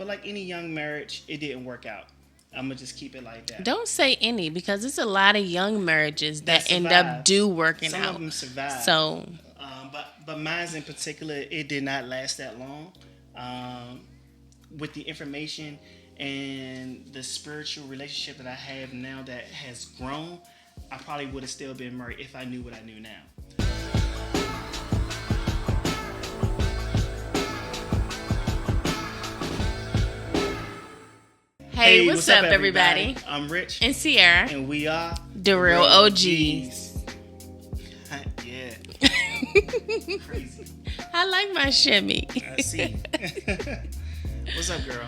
but like any young marriage, it didn't work out. I'm gonna just keep it like that. Don't say any, because there's a lot of young marriages that end up Survived. do working Some of out. them survived. So But mine's in particular, it did not last that long. With the information and the spiritual relationship that I have now that has grown, I probably would have still been married if I knew what I knew now. hey, what's up, everybody? I'm Rich, And Sierra, and we are the real OGs. Yeah. Crazy. I like my shimmy. I see. What's up, girl?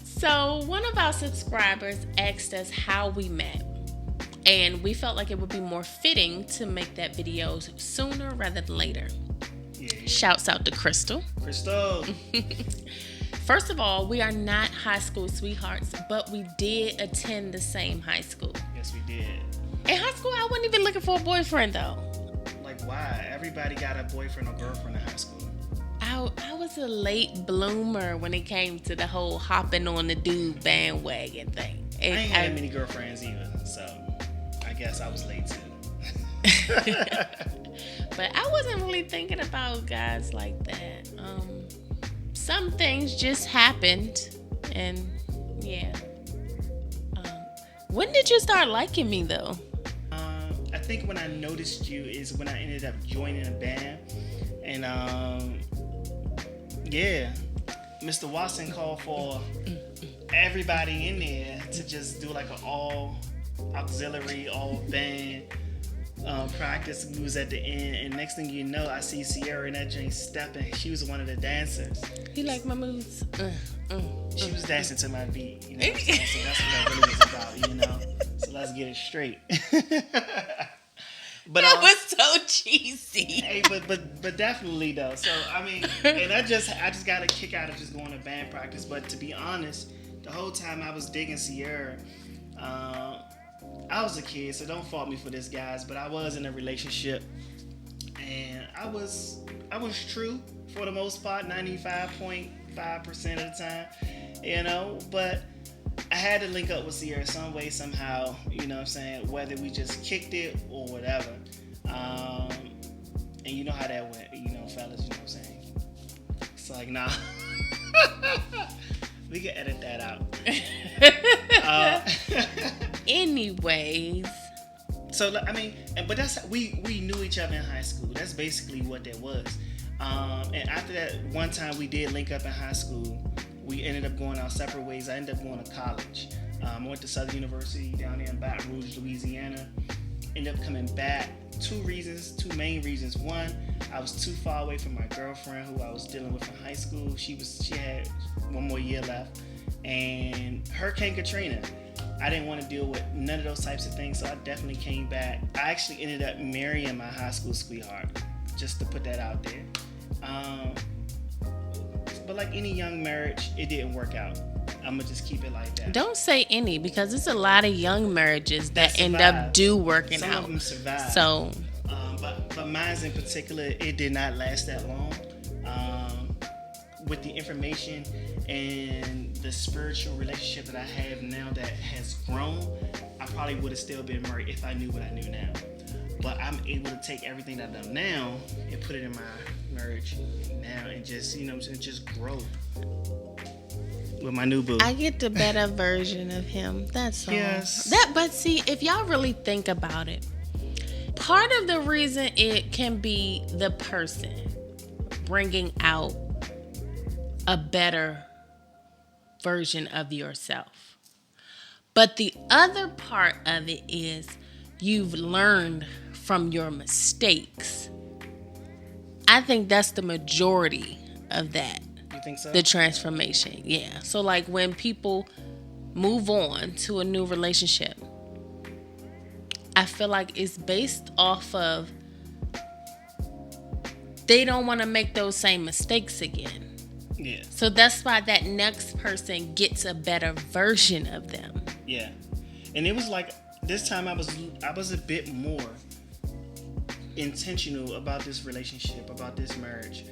So one of our subscribers asked us how we met, and we felt like it would be more fitting to make that video sooner rather than later. Yeah. Shouts out to Crystal. First of all, we are not high school sweethearts, but we did attend the same high school. Yes, we did. In high school, I wasn't even looking for a boyfriend, though. Like, why? Everybody got a boyfriend or girlfriend in high school. I was a late bloomer when it came to the whole hopping on the dude bandwagon thing. I ain't had many girlfriends either, so I guess I was late too. But I wasn't really thinking about guys like that. Some things just happened, and yeah. When did you start liking me, though? I think when I noticed you is when I ended up joining a band, and yeah, Mr. Watson called for everybody in there to just do like an all auxiliary, all band practice. We was at the end, and next thing you know, I see Sierra in that joint stepping. She was one of the dancers. You like my moves? She was dancing to my beat, you know what I'm saying? So that's what that really was about, you know? So let's get it straight. But that was so cheesy. Hey, but definitely though. So I mean, and I just got a kick out of just going to band practice. But to be honest, the whole time I was digging Sierra, I was a kid, so don't fault me for this, guys. But I was in a relationship, and I was true for the most part, 95.5% of the time, you know. But I had to link up with Sierra some way, somehow, you know what I'm saying, whether we just kicked it or whatever. And you know how that went, you know, fellas, you know what I'm saying? It's like, nah. We can edit that out. Anyways. So, I mean, but that's, we knew each other in high school. That's basically what that was. And after that, one time we did link up in high school. We ended up going our separate ways. I ended up going to college. I went to Southern University down there in Baton Rouge, Louisiana. Ended up coming back. Two main reasons. One, I was too far away from my girlfriend who I was dealing with in high school. She had one more year left. And Hurricane Katrina. I didn't want to deal with none of those types of things, so I definitely came back. I actually ended up marrying my high school sweetheart, just to put that out there. But like any young marriage, it didn't work out. I'm gonna just keep it like that. Don't say any, because there's a lot of young marriages that end survived. up do working Some out. of them survived. So, but mine's in particular, it did not last that long. With the information and the spiritual relationship that I have now that has grown, I probably would have still been married if I knew what I knew now. But I'm able to take everything that I know now and put it in my marriage now and just, you know what I'm saying, just grow with my new boo. I get the better version of him. That's all. Yes. But see, if y'all really think about it, part of the reason it can be the person bringing out a better version of yourself. But the other part of it is you've learned from your mistakes. I think that's the majority of that. You think so? The transformation, yeah. So like when people move on to a new relationship, I feel like it's based off of they don't want to make those same mistakes again. Yeah. So that's why that next person gets a better version of them. Yeah. And it was like this time I was a bit more intentional about this relationship, about this marriage.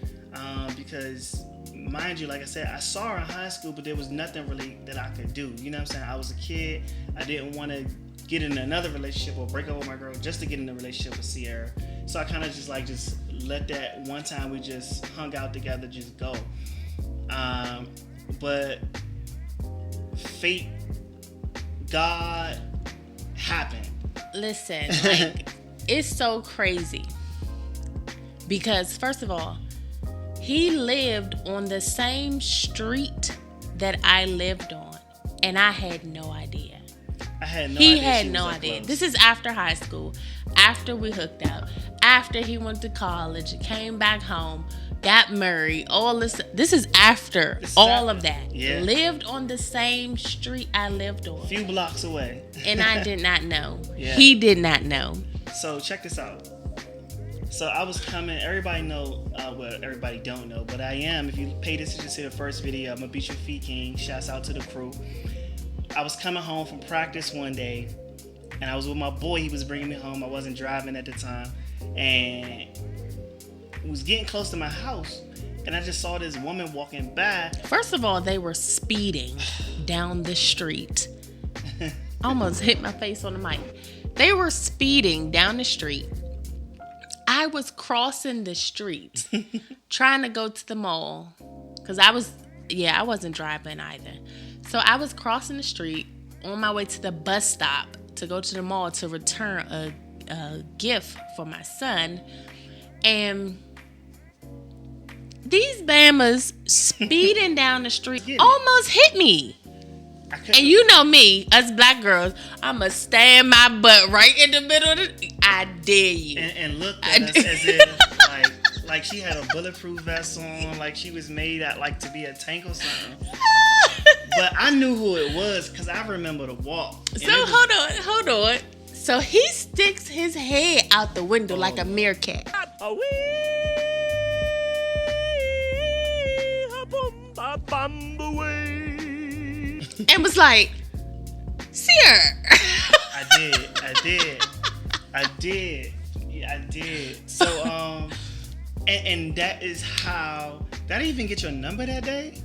because, mind you, like I said, I saw her in high school, but there was nothing really that I could do. You know what I'm saying? I was a kid. I didn't want to get in another relationship or break up with my girl just to get in a relationship with Sierra. So I kind of just let that one time we just hung out together just go. But fate, God happened. Listen, like, it's so crazy because, first of all, he lived on the same street that I lived on, and I had no idea. He had no idea. This is after high school, after we hooked up, after he went to college, came back home, got married, all this. This is after all of that. Yeah. Lived on the same street I lived on. A few blocks away. And I did not know. Yeah. He did not know. So check this out. So I was coming, everybody know, well, everybody don't know, but I am. If you pay attention to the first video, I'm a Beat Your Feet King. Shouts out to the crew. I was coming home from practice one day, and I was with my boy. He was bringing me home. I wasn't driving at the time, and was getting close to my house, and I just saw this woman walking by. First of all, they were speeding down the street. Almost hit my face on the mic. They were speeding down the street. I was crossing the street, trying to go to the mall, because I wasn't driving either. So I was crossing the street on my way to the bus stop to go to the mall to return a gift for my son. And these Bamas speeding down the street almost hit me. And you know me, us black girls, I'ma stand my butt right in the middle of the... I dare you. And looked at us as if like she had a bulletproof vest on, like she was made out like to be a tank or something. But I knew who it was because I remember the walk. So hold on. So he sticks his head out the window like a meerkat. And was like, Sierra. I did. Yeah, I did. So, and that is how... Did I even get your number that day?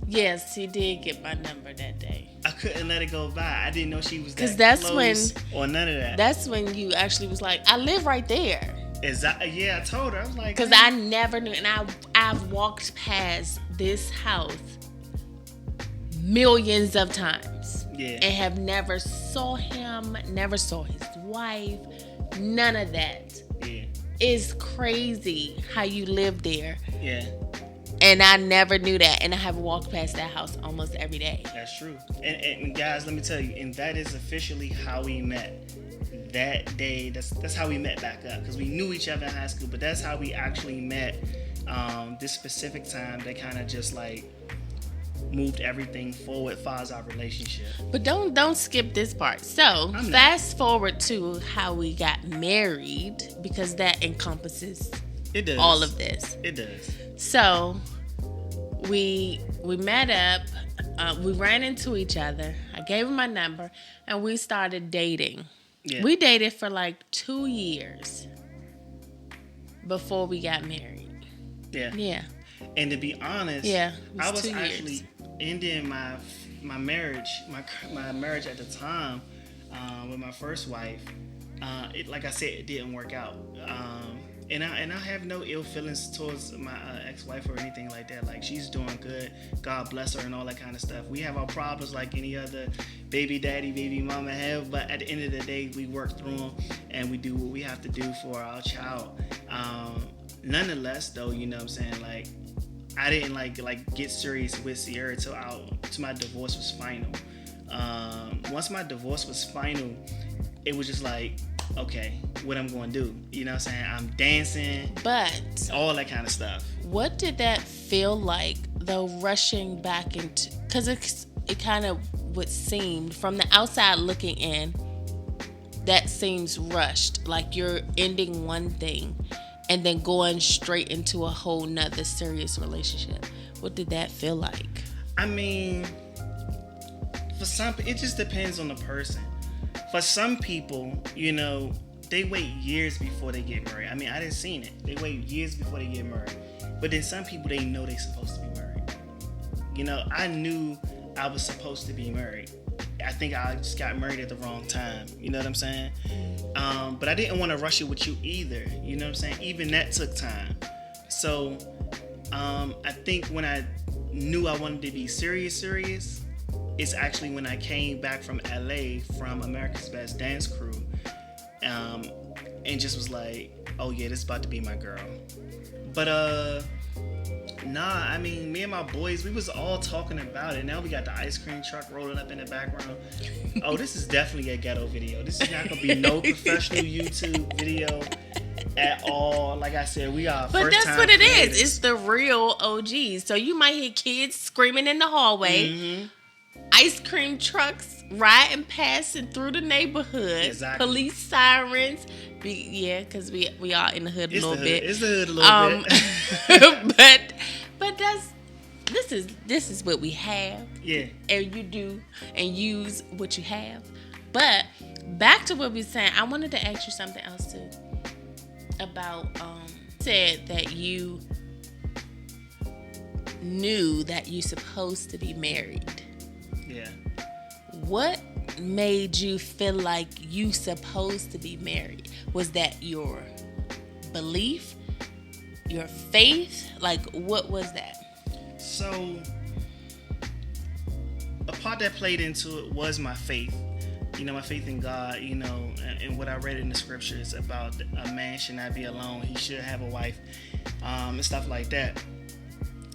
Yes, he did get my number that day. I couldn't let it go by. I didn't know she was that close. 'Cause that's when... Or none of that. That's when you actually was like, I live right there. Yeah, I told her. I was like... Because I never knew. And I've walked past this house millions of times. Yeah. And have never saw him, never saw his wife, none of that. Yeah. It's crazy how you live there. Yeah. And I never knew that. And I have walked past that house almost every day. That's true. And guys, let me tell you, and that is officially how we met. That day, that's how we met back up. Because we knew each other in high school, but that's how we actually met. This specific time that kind of just like moved everything forward as far as our relationship. But don't skip this part. So fast forward to how we got married, because that encompasses all of this. It does. So we met up, we ran into each other. I gave him my number and we started dating. Yeah. We dated for like 2 years before we got married. Yeah. Yeah. And to be honest, I was actually ending my marriage, my marriage at the time with my first wife. Like I said, it didn't work out. And I have no ill feelings towards my ex-wife or anything like that. Like, she's doing good. God bless her and all that kind of stuff. We have our problems like any other baby daddy, baby mama have. But at the end of the day, we work through them and we do what we have to do for our child. Nonetheless, though, you know what I'm saying? Like, I didn't like get serious with Sierra till my divorce was final. Once my divorce was final, it was just like, okay, what I'm going to do? You know what I'm saying? I'm dancing. But all that kind of stuff. What did that feel like, though, rushing back into... Because it kind of would seem, from the outside looking in, that seems rushed. Like you're ending one thing and then going straight into a whole nother serious relationship. What did that feel like? I mean, for some, it just depends on the person. For some people, you know, they wait years before they get married. I mean, I didn't seen it. They wait years before they get married. But then some people, they know they're supposed to be married. You know, I knew I was supposed to be married. I think I just got married at the wrong time. You know what I'm saying? But I didn't want to rush it with you either. You know what I'm saying? Even that took time. So I think when I knew I wanted to be serious, it's actually when I came back from LA from America's Best Dance Crew, and just was like, oh yeah, this is about to be my girl. But nah, I mean, me and my boys, we was all talking about it. Now we got the ice cream truck rolling up in the background. Oh, this is definitely a ghetto video. This is not gonna be no professional YouTube video at all. Like I said, we are But first that's time what it creators. is. It's the real OGs. So you might hear kids screaming in the hallway, Mm-hmm. ice cream trucks riding, passing through the neighborhood, Exactly. police sirens. Because we are in the hood a It's little the bit. hood. It's the hood a little bit. but this is what we have. Yeah. And you do and use what you have. But back to what we were saying, I wanted to ask you something else too. About said that you knew that you're supposed to be married. Yeah. What made you feel like you supposed to be married? Was that your belief, your faith? Like, what was that? So, a part that played into it was my faith. You know, my faith in God, you know, and what I read in the scriptures about a man should not be alone. He should have a wife, and stuff like that.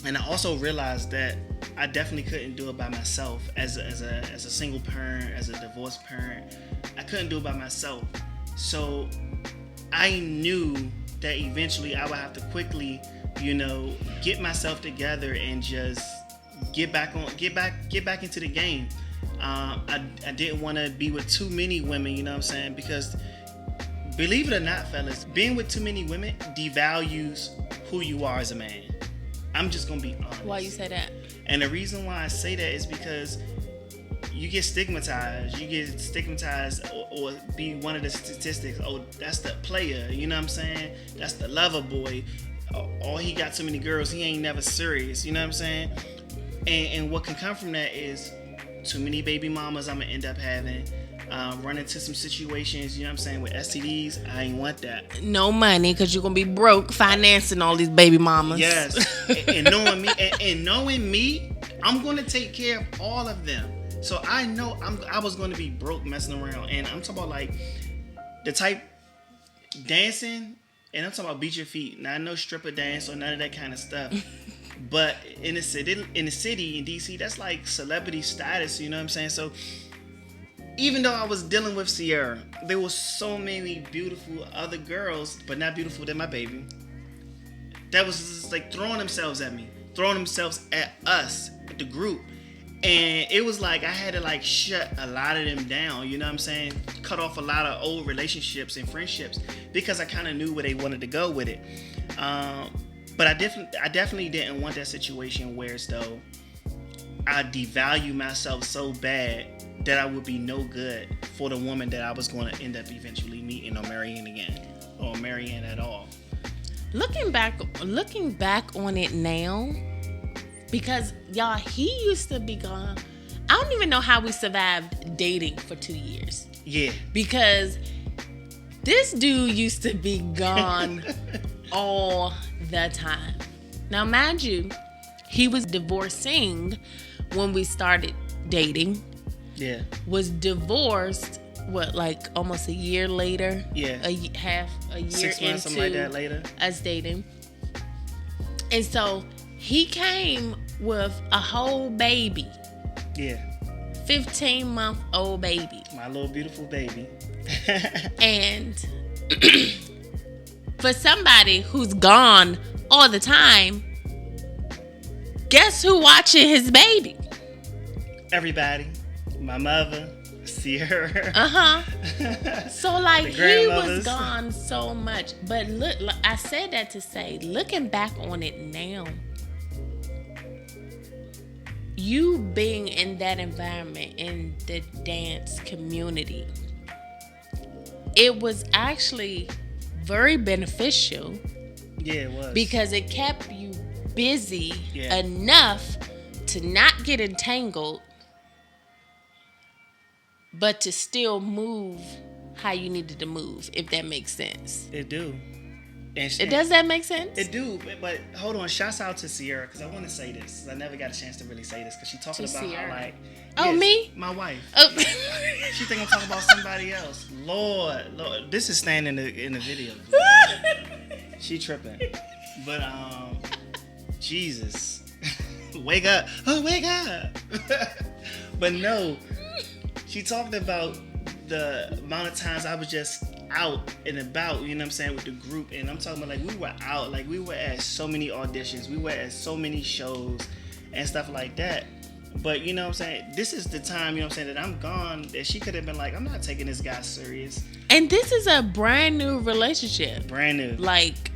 And I also realized that I definitely couldn't do it by myself as a single parent, as a divorced parent. I couldn't do it by myself. So I knew that eventually I would have to quickly, you know, get myself together and just get back into the game. I didn't want to be with too many women, you know what I'm saying? Because believe it or not, fellas, being with too many women devalues who you are as a man. I'm just gonna be honest. Why you say that? And the reason why I say that is because you get stigmatized. You get stigmatized or be one of the statistics. Oh, that's the player. You know what I'm saying? That's the lover boy. Oh, he got too many girls. He ain't never serious. You know what I'm saying? And what can come from that is too many baby mamas I'm going to end up having. Run into some situations, you know what I'm saying, with STDs. I ain't want that. No money, because you're going to be broke financing all these baby mamas. Yes. and knowing me, and knowing me, I'm going to take care of all of them. So I know I was going to be broke messing around. And I'm talking about like the type dancing, and I'm talking about beat your feet. Not no stripper dance or none of that kind of stuff. But in the city in DC, that's like celebrity status, you know what I'm saying? So even though I was dealing with Sierra, there were so many beautiful other girls, but not beautiful than my baby, that was just like throwing themselves at me, throwing themselves at us, at the group. And it was like I had to like shut a lot of them down, you know what I'm saying? Cut off a lot of old relationships and friendships because I kind of knew where they wanted to go with it. But I definitely didn't want that situation where it's though I devalue myself so bad that I would be no good for the woman that I was going to end up eventually meeting or marrying again, or marrying at all. Looking back on it now, because y'all, he used to be gone. I don't even know how we survived dating for 2 years. Yeah. Because this dude used to be gone all the time. Now, mind you, he was divorcing when we started dating. Yeah. Was divorced, like almost a year later? Yeah. Half a year 6 months, something like that later. Us dating. And so he came with a whole baby. Yeah. 15-month-old baby. My little beautiful baby. And for somebody who's gone all the time, guess who watching his baby? Everybody. My mother, Sierra. Uh-huh. So like he grandmothers. was gone so much. But look, I said that to say, looking back on it now, you being in that environment, in the dance community, it was actually very beneficial. Yeah, it was. Because it kept you busy Yeah. enough to not get entangled, but to still move how you needed to move, if that makes sense. It do. And Does that make sense? It do, but hold on. Shouts out to Sierra, because I want to say this. I never got a chance to really say this, because she talking To about Sierra. how, like... Oh, me? My wife. Oh. She think I'm talking about somebody else. Lord. This is staying in the video. She tripping. But, Jesus. Wake up. Oh, wake up. But no, she talked about the amount of times I was just out and about, you know what I'm saying, with the group. And I'm talking about, like, we were out, like, we were at so many auditions, we were at so many shows and stuff like that. But, you know what I'm saying, this is the time, you know what I'm saying, that I'm gone, that she could have been like, I'm not taking this guy serious. And this is a brand new relationship. Brand new. Like,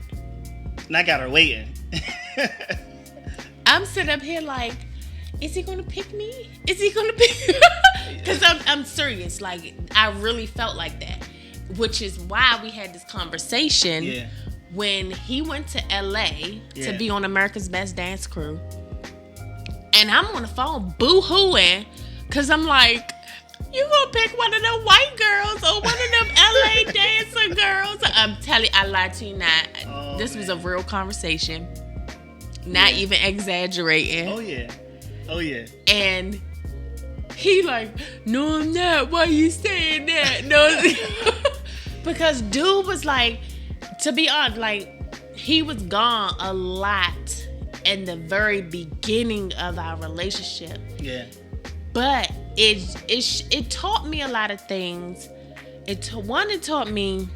And I got her waiting. I'm sitting up here like, is he gonna pick me? Is he gonna pick me? Because I'm serious. Like, I really felt like that. Which is why we had this conversation when he went to LA to be on America's Best Dance Crew. And I'm on the phone boo-hooing, because I'm like, you gonna pick one of them white girls or one of them LA dancer girls? I'm telling you, I lied to you not. Oh, this was a real conversation. Not even exaggerating. Oh, yeah. Oh, yeah. And he like, no, I'm not. Why you saying that? No. Because dude was like, to be honest, like, he was gone a lot in the very beginning of our relationship. Yeah. But it taught me a lot of things. It taught me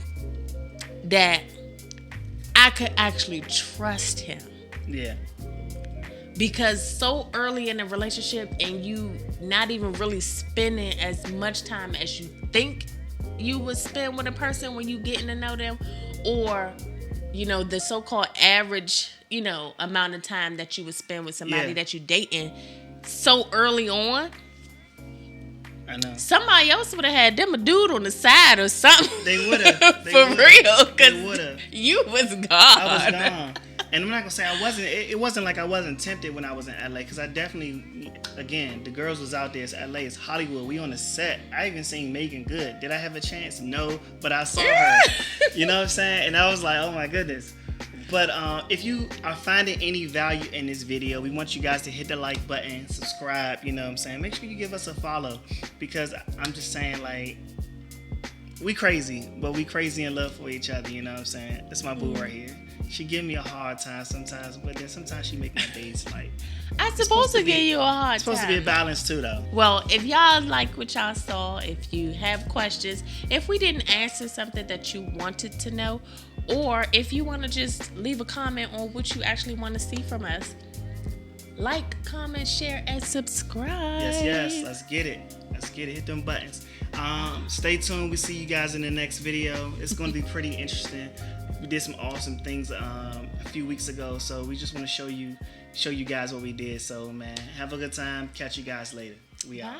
that I could actually trust him. Yeah. Because so early in a relationship and you not even really spending as much time as you think you would spend with a person when you getting to know them, or, you know, the so-called average, you know, amount of time that you would spend with somebody that you dating so early on. I know. Somebody else would have had them a dude on the side or something. They would have. For real. Because you was gone. I was gone. And I'm not going to say I wasn't. It wasn't like I wasn't tempted when I was in LA. Because I definitely, again, the girls was out there. It's LA. It's Hollywood. We on the set. I even seen Megan Good. Did I have a chance? No. But I saw her. You know what I'm saying? And I was like, oh my goodness. But if you are finding any value in this video, we want you guys to hit the like button, subscribe, you know what I'm saying? Make sure you give us a follow, because I'm just saying, like, we crazy, but we crazy in love for each other, you know what I'm saying? That's my boo right here. She give me a hard time sometimes, but then sometimes she make my days like... I'm supposed to give you a hard time. It's supposed to be a balance too, though. Well, if y'all like what y'all saw, if you have questions, if we didn't answer something that you wanted to know, or if you want to just leave a comment on what you actually want to see from us, like, comment, share, and subscribe. Yes. Let's get it. Hit them buttons. Stay tuned. We'll see you guys in the next video. It's going to be pretty interesting. We did some awesome things a few weeks ago, so we just want to show you guys what we did. So, man, have a good time. Catch you guys later. We out. Bye.